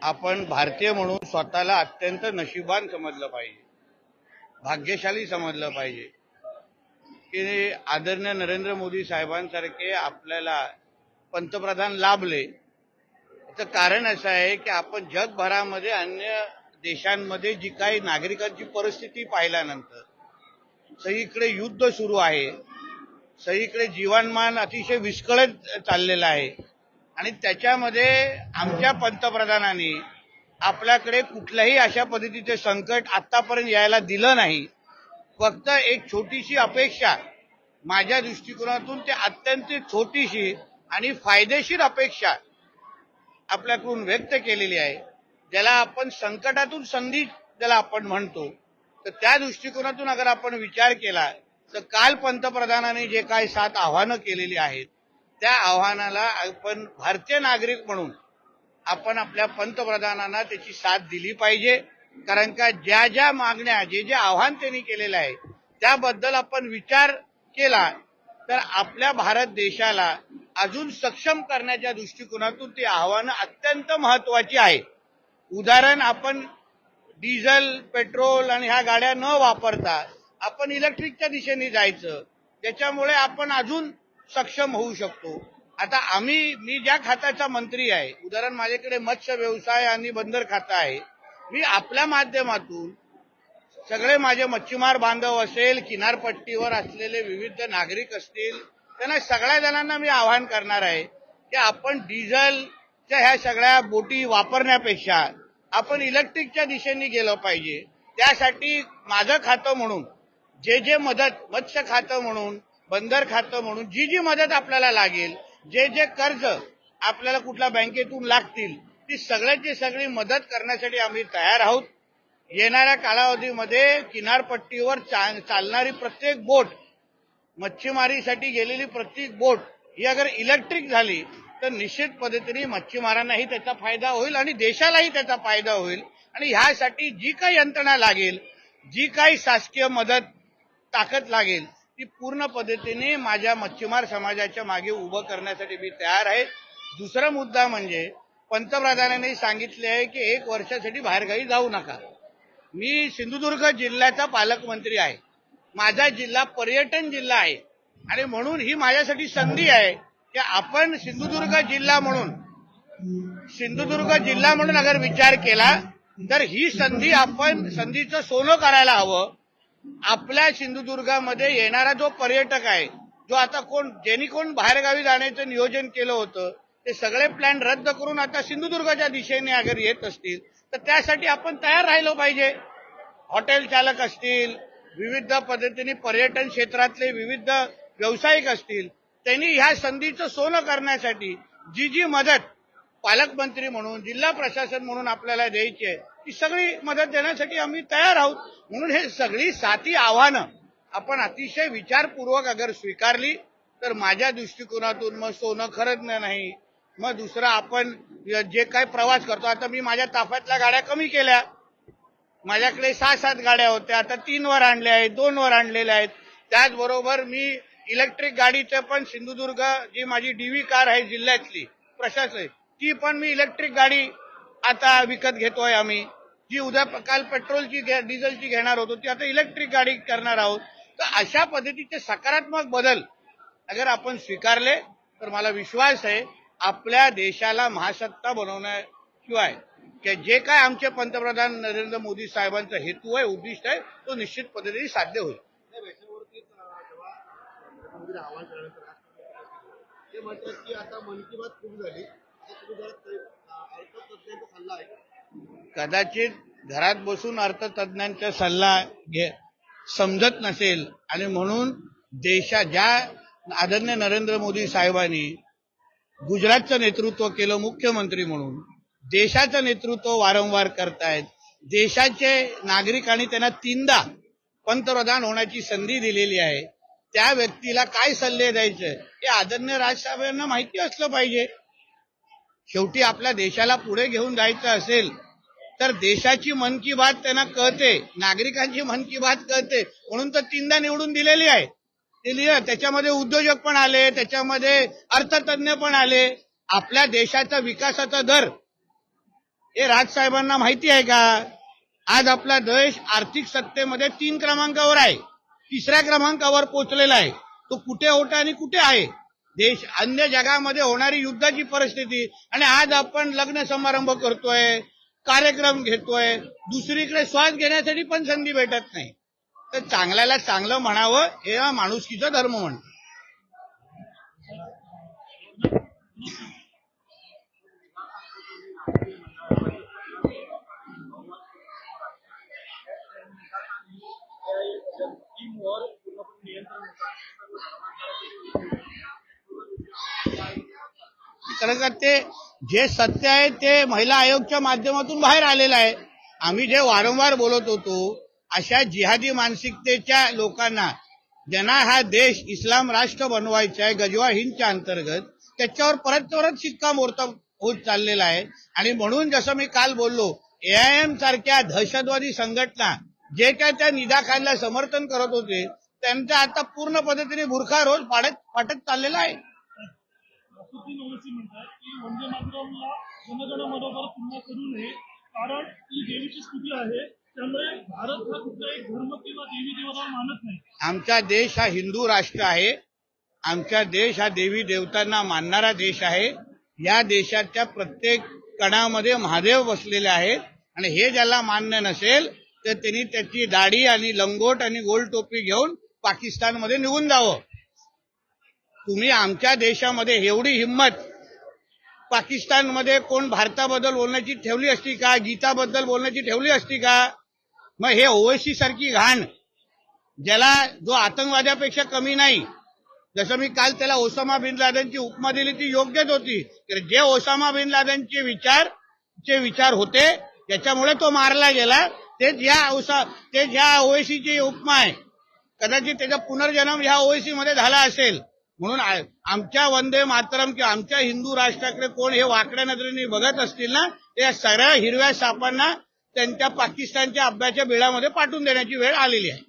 आपण भारतीय म्हणून स्वतःला अत्यंत नशिबान समजलं पाहिजे, भाग्यशाली समजलं पाहिजे की आदरणीय नरेंद्र मोदी साहेबांसारखे आपल्याला पंतप्रधान लाभले. याचं कारण असं आहे की आपण जगभरामध्ये अन्य देशांमध्ये जी काही नागरिकांची परिस्थिती पाहिल्यानंतर सगळीकडे युद्ध सुरू आहे, सगळीकडे जीवनमान अतिशय विस्कळीत चाललेलं आहे आणि त्याच्यामध्ये आमच्या पंतप्रधानांनी आपल्याकडे कुठल्याही अशा पद्धतीचे संकट आतापर्यंत यायला दिलं नाही. फक्त एक छोटीशी अपेक्षा, माझ्या दृष्टिकोनातून ते अत्यंत छोटीशी आणि फायदेशीर अपेक्षा आपल्याकडून व्यक्त केलेली आहे, ज्याला आपण संकटातून संधी ज्याला आपण म्हणतो. तर त्या दृष्टिकोनातून अगर आपण विचार केला तर काल पंतप्रधानांनी जे काही 7 आव्हानं केलेली आहेत त्या आव्हानाला आपण भारतीय नागरिक म्हणून आपण आपल्या पंतप्रधानांना त्याची साथ दिली पाहिजे. कारण का ज्या ज्या मागण्या, जे जे आव्हान त्यांनी केलेलं आहे त्याबद्दल आपण विचार केला तर आपल्या भारत देशाला अजून सक्षम करण्याच्या दृष्टिकोनातून ती आव्हानं अत्यंत महत्वाची आहे. उदाहरण, आपण डिझेल, पेट्रोल आणि ह्या गाड्या न वापरता आपण इलेक्ट्रिकच्या दिशेने जायचं, त्याच्यामुळे आपण अजून सक्षम होऊ शकतो. आता मी ज्या खात्याचा मंत्री आहे, उदाहरण माझ्याकडे मत्स्य व्यवसाय आणि बंदर खातं आहे, मी आपल्या माध्यमातून सगळे माझे मच्छीमार बांधव असेल, किनारपट्टीवर असलेले विविध नागरिक असतील, त्यांना सगळ्या जणांना मी आवाहन करणार आहे की आपण डिझेलच्या ह्या सगळ्या बोटी वापरण्यापेक्षा आपण इलेक्ट्रिकच्या दिशेने गेलं पाहिजे. त्यासाठी माझं खातं म्हणून जे जे मदत, मत्स्य खातं म्हणून, बंदर खातं म्हणून जी जी मदत आपल्याला लागेल, जे जे कर्ज आपल्याला कुठल्या बँकेतून लागतील, ती सगळ्याची सगळी मदत करण्यासाठी आम्ही तयार आहोत. येणाऱ्या कालावधीमध्ये किनारपट्टीवर चालणारी प्रत्येक बोट, मच्छीमारीसाठी गेलेली प्रत्येक बोट ही अगर इलेक्ट्रिक झाली तर निश्चित पद्धतीने मच्छीमारांनाही त्याचा फायदा होईल आणि देशालाही त्याचा फायदा होईल. आणि ह्यासाठी जी काही यंत्रणा लागेल, जी काही शासकीय मदत, ताकद लागेल, ती पूर्ण पद्धतीने माझ्या मच्छीमार समाजाच्या मागे उभं करण्यासाठी मी तयार आहे. दुसरा मुद्दा म्हणजे पंतप्रधानांनी सांगितले आहे की 1 वर्षासाठी बाहेरगावी जाऊ नका. मी सिंधुदुर्ग जिल्ह्याचा पालकमंत्री आहे. माझा जिल्हा पर्यटन जिल्हा आहे आणि म्हणून ही माझ्यासाठी संधी आहे की आपण सिंधुदुर्ग जिल्हा म्हणून अगर विचार केला तर ही संधी, आपण संधीचं सोनं करायला हवं. आपल्या सिंधुदुर्गामध्ये येणारा जो पर्यटक आहे, जो आता ज्यांनी बाहेरगावी जाण्याचं नियोजन केलं होतं, ते सगळे प्लॅन रद्द करून आता सिंधुदुर्गाच्या दिशेने अगर येत असतील तर त्यासाठी आपण तयार राहिलो पाहिजे. हॉटेल चालक असतील, विविध पद्धतीने पर्यटन क्षेत्रातले विविध व्यावसायिक असतील, त्यांनी ह्या संधीचं सोनं करण्यासाठी जी जी मदत पालकमंत्री म्हणून, जिल्हा प्रशासन म्हणून आपल्याला द्यायची आहे, ती सगळी मदत देण्यासाठी आम्ही तयार आहोत. म्हणून हे सगळी 7 आव्हानं आपण अतिशय विचारपूर्वक अगर स्वीकारली तर माझ्या दृष्टिकोनातून मग सोनं खरंच नाही. मग दुसरं, आपण जे काही प्रवास करतो, आता मी माझ्या ताफ्यातल्या गाड्या कमी केल्या. माझ्याकडे 6-7 गाड्या होत्या, आता 3 वर आणल्या आहेत, 2 वर आणलेल्या आहेत. त्याचबरोबर मी इलेक्ट्रिक गाडीचं पण, सिंधुदुर्ग जी माझी डीव्ही कार आहे जिल्ह्यातली प्रशासन, ती पण मी इलेक्ट्रिक गाडी आता विकत घेतोय आम्ही. जी उद्या काल पेट्रोलची, डिझेलची घेणार होतो, ती आता इलेक्ट्रिक गाडी करणार आहोत. तर अशा पद्धतीचे सकारात्मक बदल अगर आपण स्वीकारले तर मला विश्वास आहे आपल्या देशाला महासत्ता बनवण्याशिवाय की जे काय आमचे पंतप्रधान नरेंद्र मोदी साहेबांचा हेतू आहे, उद्दिष्ट आहे, तो निश्चित पद्धतीने साध्य होईल. ते म्हणतात की आता मन की बात खूप झाली, अर्थतज्ञांचा सल्ला आहे. कदाचित घरात बसून अर्थतज्ञांचा सल्ला समजत नसेल आणि म्हणून ज्या आदरणीय नरेंद्र मोदी साहेबांनी गुजरातचं नेतृत्व केलं मुख्यमंत्री म्हणून, देशाचं नेतृत्व वारंवार करतायत, देशाचे नागरिकांनी त्यांना 3दा पंतप्रधान होण्याची संधी दिलेली आहे, त्या व्यक्तीला काय सल्ले द्यायचे हे आदरणीय राजसाहेबांना माहिती असलं पाहिजे. शेवटी आपल्या देशाला पुढे घेऊन जायचं असेल तर देशाची मन की बात त्यांना कळते, नागरिकांची मन की बात कळते, म्हणून तर 3दा निवडून दिलेली आहे. ते लिहिलं, त्याच्यामध्ये उद्योजक पण आले, त्याच्यामध्ये अर्थतज्ञ पण आले. आपल्या देशाचा विकासाचा दर हे राजसाहेबांना माहिती आहे का? आज आपला देश आर्थिक सत्तेमध्ये 3 क्रमांकावर आहे, 3ऱ्या क्रमांकावर पोहोचलेला आहे. तो कुठे होता आणि कुठे आहे? देश अन्य जगामध्ये होणारी युद्धाची परिस्थिती, आणि आज आपण लग्न समारंभ करतोय, कार्यक्रम घेतोय, दुसरीकडे श्वास घेण्यासाठी पण संधी भेटत नाही. तर चांगल्याला चांगलं म्हणावं, हे हा माणुसकीचा धर्म म्हणतो. खरं तर ते जे सत्य आहे ते महिला आयोगच्या माध्यमातून बाहेर आलेलं आहे. आम्ही जे वारंवार बोलत होतो, अशा जिहादी मानसिकतेच्या लोकांना, ज्यांना हा देश इस्लाम राष्ट्र बनवायचा आहे गजवा हिंदच्या अंतर्गत, त्याच्यावर परत शिक्कामोर्तब होत चाललेला आहे. आणि म्हणून जसं मी काल बोललो, AIM सारख्या दहशतवादी संघटना जे काय त्या निदा खानला समर्थन करत होते, त्यांचा आता पूर्ण पद्धतीने बुरखा रोज फाटत चाललेला आहे. असुद्दीन ओवैसी म्हणतात की वंदे मातरमला जनगणमनावर तुलना करू नये, कारण ही देवीची स्तुती आहे, त्यामुळे भारत हा कुठलाही धर्म किंवा देवी देवतांना मानत नाही. आमचा देश हा हिंदू राष्ट्र आहे. आमचा देश हा देवी देवतांना मानणारा देश आहे. या देशाच्या प्रत्येक कणामध्ये महादेव बसलेले आहेत, आणि हे ज्याला मान्य नसेल तर त्यांनी त्याची दाढी आणि लंगोट आणि गोल टोपी घेऊन पाकिस्तानमध्ये निघून जावं. तुम्ही आमच्या देशामध्ये एवढी हिंमत पाकिस्तानमध्ये कोण भारताबद्दल बोलण्याची ठेवली असती का? गीताबद्दल बोलण्याची ठेवली असती का? मग हे ओवैसी सारखी घाण, ज्याला जो आतंकवाद्यापेक्षा कमी नाही, जसं मी काल त्याला ओसामा बिन लादेनची उपमा दिली ती योग्यच होती. जे ओसामा बिन लादेनचे विचार होते त्याच्यामुळे तो मारला गेला, तेच ह्या ओवैसीची उपमा आहे. कदाचित त्याचा पुनर्जन्म ह्या ओवैसी मध्ये झाला असेल. म्हणून आमच्या वंदे मातरम किंवा आमच्या हिंदू राष्ट्राकडे कोण हे वाकड्या नजरेने बघत असतील ना, त्या सरळ हिरव्या सापांना त्यांच्या पाकिस्तानच्या अब्ब्याच्या बिळामध्ये पाठवून देण्याची वेळ आलेली आहे.